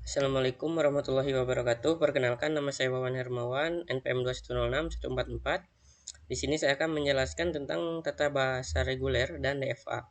Assalamualaikum warahmatullahi wabarakatuh. Perkenalkan, nama saya Wawan Hermawan, NPM 2106144. Di sini saya akan menjelaskan tentang tata bahasa reguler dan DFA.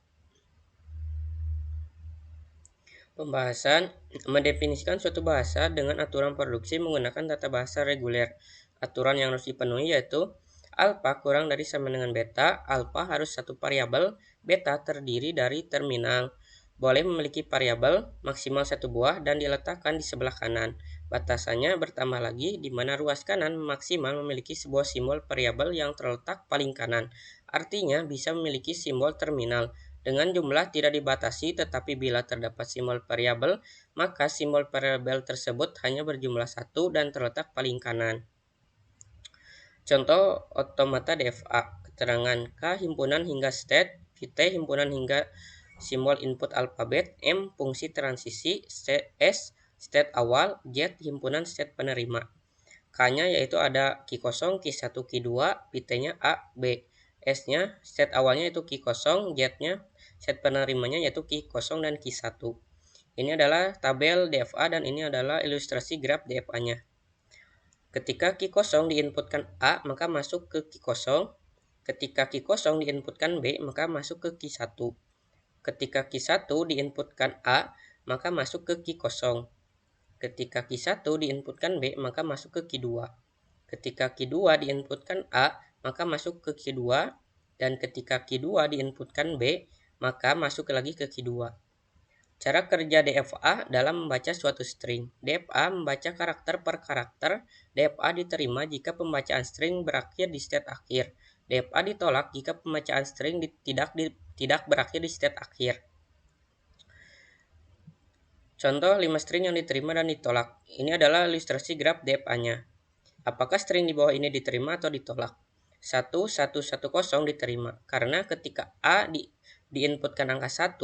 Pembahasan mendefinisikan suatu bahasa dengan aturan produksi menggunakan tata bahasa reguler. Aturan yang harus dipenuhi yaitu alfa kurang dari sama dengan beta. Alfa harus satu variabel, beta terdiri dari terminal. Boleh memiliki variabel maksimal satu buah dan diletakkan di sebelah kanan. Batasannya bertambah lagi di mana ruas kanan maksimal memiliki sebuah simbol variabel yang terletak paling kanan. Artinya bisa memiliki simbol terminal. Dengan jumlah tidak dibatasi, tetapi bila terdapat simbol variabel, maka simbol variabel tersebut hanya berjumlah satu dan terletak paling kanan. Contoh otomata DFA, keterangan K himpunan hingga state, T himpunan hingga simbol input alfabet, M fungsi transisi, S state awal, Z himpunan state penerima. K-nya yaitu ada Q0, Q1, Q2, T-nya A, B. S-nya state awalnya itu Q0, Z-nya state penerimanya yaitu Q0 dan Q1. Ini adalah tabel DFA dan ini adalah ilustrasi graf DFA-nya. Ketika Q0 diinputkan A, maka masuk ke Q0. Ketika Q0 diinputkan B, maka masuk ke Q1. Ketika Q1 diinputkan A, maka masuk ke Q0. Ketika Q1 diinputkan B, maka masuk ke Q2. Ketika Q2 diinputkan A, maka masuk ke Q2. Dan ketika Q2 diinputkan B, maka masuk lagi ke Q2. Cara kerja DFA dalam membaca suatu string. DFA membaca karakter per karakter. DFA diterima jika pembacaan string berakhir di state akhir. DFA ditolak jika pembacaan string tidak berakhir di state akhir. Contoh 5 string yang diterima dan ditolak. Ini adalah ilustrasi graf DFA-nya. Apakah string di bawah ini diterima atau ditolak? 1110 diterima karena ketika A diinputkan angka 1,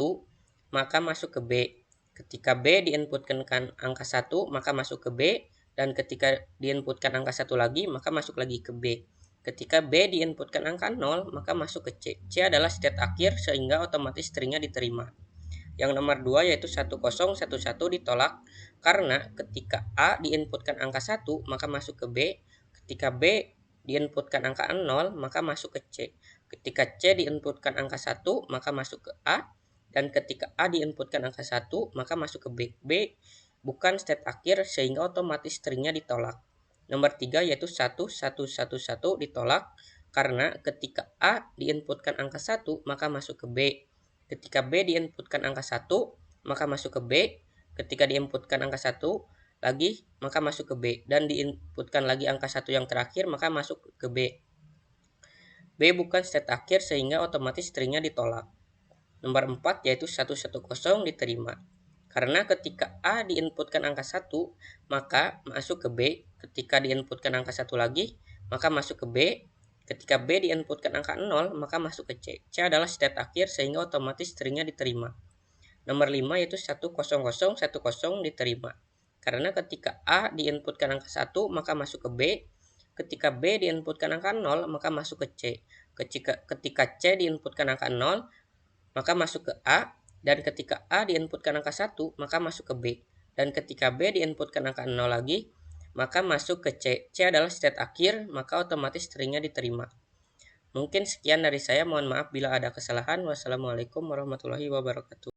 maka masuk ke B. Ketika B diinputkan angka 1, maka masuk ke B. Dan ketika diinputkan angka 1 lagi, maka masuk lagi ke B. Ketika B diinputkan angka 0, maka masuk ke C. C adalah state akhir sehingga otomatis stringnya diterima. Yang nomor 2 yaitu 1011 ditolak karena ketika A diinputkan angka 1, maka masuk ke B. Ketika B diinputkan angka 0, maka masuk ke C. Ketika C diinputkan angka 1, maka masuk ke A. Dan ketika A diinputkan angka 1, maka masuk ke B. B bukan state akhir sehingga otomatis stringnya ditolak. Nomor 3 yaitu 1111 ditolak karena ketika A diinputkan angka 1, maka masuk ke B. Ketika B diinputkan angka 1, maka masuk ke B. Ketika diinputkan angka 1 lagi, maka masuk ke B. Dan diinputkan lagi angka 1 yang terakhir, maka masuk ke B. B bukan state akhir sehingga otomatis stringnya ditolak. Nomor 4 yaitu 110 diterima. Karena ketika A diinputkan angka 1, maka masuk ke B. Ketika diinputkan angka 1 lagi, maka masuk ke B. Ketika B diinputkan angka 0, maka masuk ke C. C adalah state akhir sehingga otomatis stringnya diterima. Nomor 5 yaitu 10010 diterima. Karena ketika A diinputkan angka 1, maka masuk ke B. Ketika B diinputkan angka 0, maka masuk ke C. Ketika C diinputkan angka 0, maka masuk ke A. Dan ketika A diinputkan angka 1, maka masuk ke B. Dan ketika B diinputkan angka 0 lagi, maka masuk ke C. C adalah state akhir, maka otomatis stringnya diterima. Mungkin sekian dari saya, mohon maaf bila ada kesalahan. Wassalamualaikum warahmatullahi wabarakatuh.